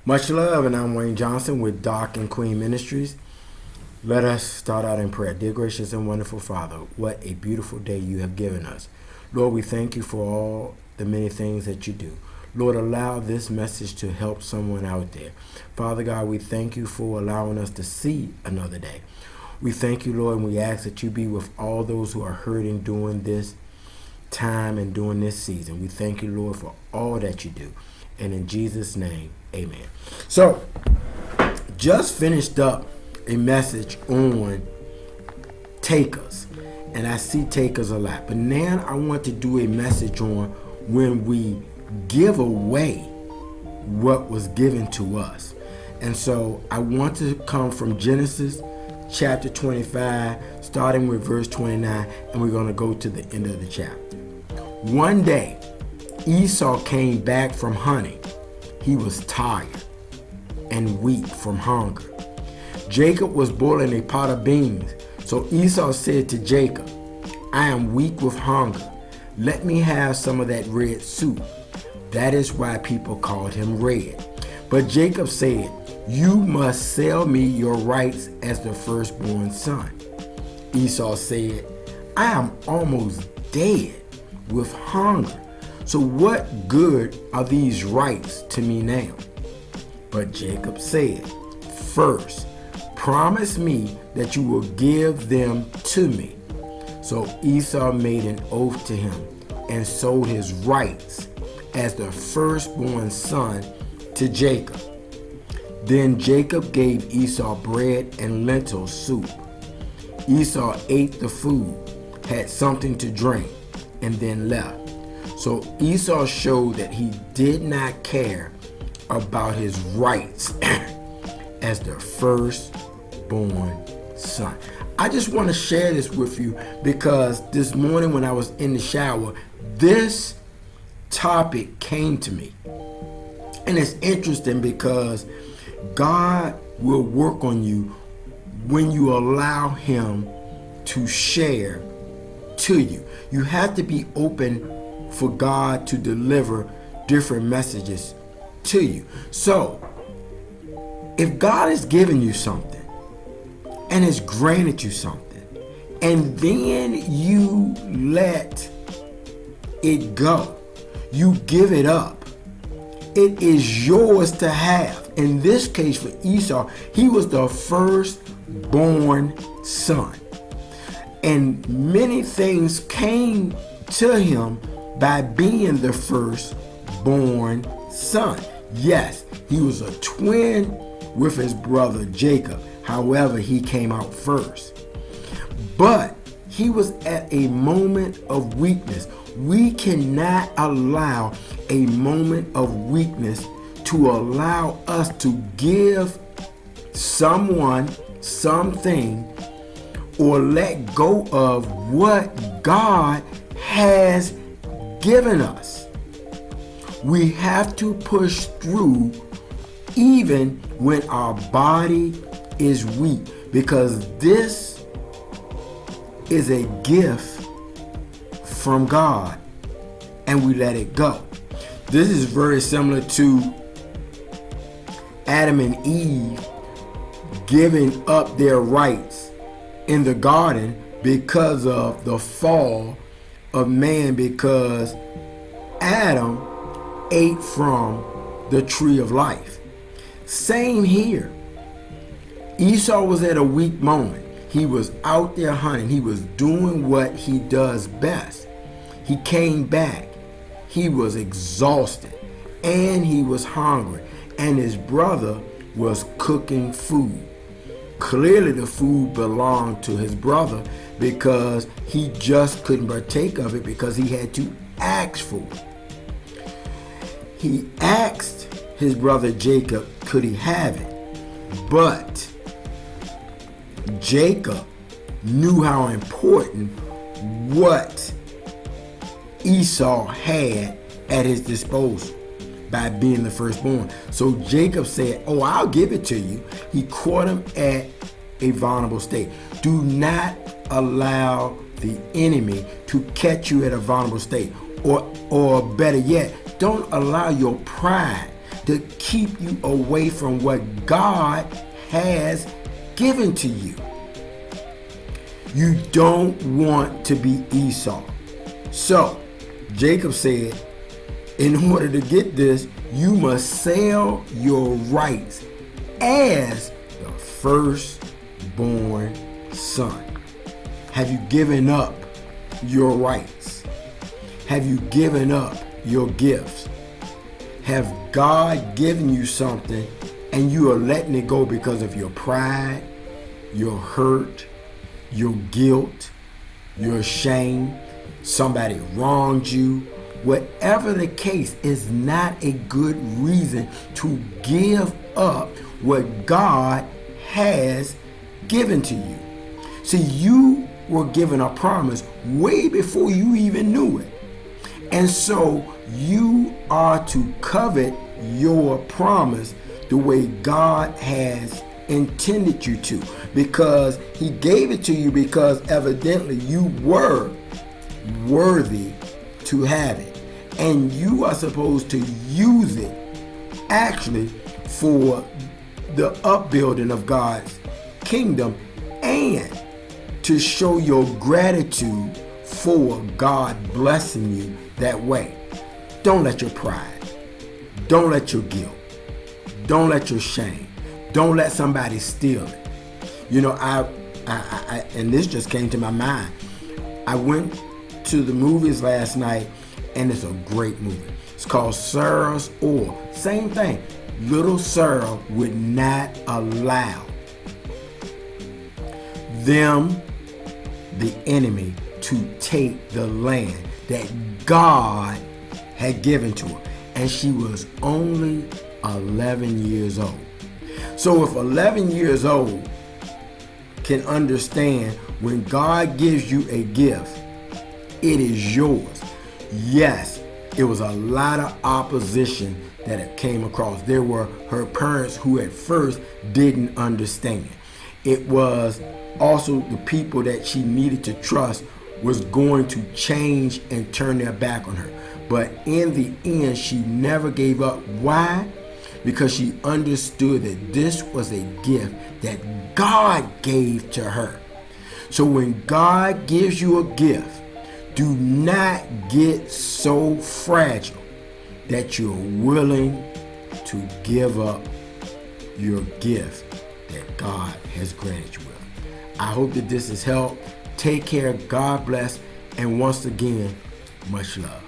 Much love, and I'm Wayne Johnson with Doc and Queen Ministries. Let us start out in prayer. Dear gracious and wonderful Father, what a beautiful day you have given us. Lord, we thank you for all the many things that you do. Lord, allow this message to help someone out there. Father God, we thank you for allowing us to see another day. We thank you, Lord, and we ask that you be with all those who are hurting during this time and during this season. We thank you, Lord, for all that you do. And in Jesus' name, amen. So, just finished up a message on takers. And I see takers a lot. But now I want to do a message on when we give away what was given to us. And so I want to come from Genesis chapter 25, starting with verse 29, and we're going to go to the end of the chapter. One day, Esau came back from hunting. He was tired and weak from hunger. Jacob was boiling a pot of beans. So Esau said to Jacob, I am weak with hunger. Let me have some of that red soup. That is why people called him Red. But Jacob said, you must sell me your rights as the firstborn son. Esau said, I am almost dead with hunger. So what good are these rights to me now? But Jacob said, first, promise me that you will give them to me. So Esau made an oath to him and sold his rights as the firstborn son to Jacob. Then Jacob gave Esau bread and lentil soup. Esau ate the food, had something to drink, and then left. So Esau showed that he did not care about his rights as the firstborn son. I just want to share this with you because this morning when I was in the shower, this topic came to me. And it's interesting because God will work on you when you allow him to share to you. You have to be open for God to deliver different messages to you. So, if God has given you something and has granted you something, and then you let it go, you give it up, it is yours to have. In this case for Esau, he was the firstborn son. And many things came to him by being the firstborn son. Yes, he was a twin with his brother Jacob. However, he came out first. But he was at a moment of weakness. We cannot allow a moment of weakness to allow us to give someone something or let go of what God has given us. We have to push through even when our body is weak, because this is a gift from God and we let it go. This is very similar to Adam and Eve giving up their rights in the garden because of the fall of man, because Adam ate from the tree of life. Same here. Esau was at a weak moment. He was out there hunting. He was doing what he does best. He came back. He was exhausted and he was hungry. And his brother was cooking food. Clearly the food belonged to his brother because he just couldn't partake of it because he had to ask for it. He asked his brother Jacob, could he have it? But Jacob knew how important what Esau had at his disposal by being the firstborn. So Jacob said, oh, I'll give it to you. He caught him at a vulnerable state. Do not allow the enemy to catch you at a vulnerable state. Or better yet, don't allow your pride to keep you away from what God has given to you. You don't want to be Esau. So, Jacob said, in order to get this, you must sell your rights as the firstborn son. Have you given up your rights? Have you given up your gifts? Have God given you something and you are letting it go because of your pride, your hurt, your guilt, your shame? Somebody wronged you. Whatever the case is not a good reason to give up what God has given to you. See, you were given a promise way before you even knew it. And so you are to covet your promise the way God has intended you to, because he gave it to you because evidently you were worthy to have it. And you are supposed to use it actually for the upbuilding of God's kingdom and to show your gratitude for God blessing you that way. Don't let your pride, don't let your guilt, don't let your shame, don't let somebody steal it. You know, I and this just came to my mind. I went to the movies last night, and it's a great movie. It's called Sarah's Oil. Same thing. Little Sarah would not allow them, the enemy, to take the land that God had given to her. And she was only 11 years old. So if 11 years old can understand when God gives you a gift, it is yours. Yes, it was a lot of opposition that it came across. There were her parents who at first didn't understand. It was also the people that she needed to trust was going to change and turn their back on her. But in the end, she never gave up. Why? Because she understood that this was a gift that God gave to her. So when God gives you a gift, do not get so fragile that you're willing to give up your gift that God has granted you with. I hope that this has helped. Take care. God bless. And once again, much love.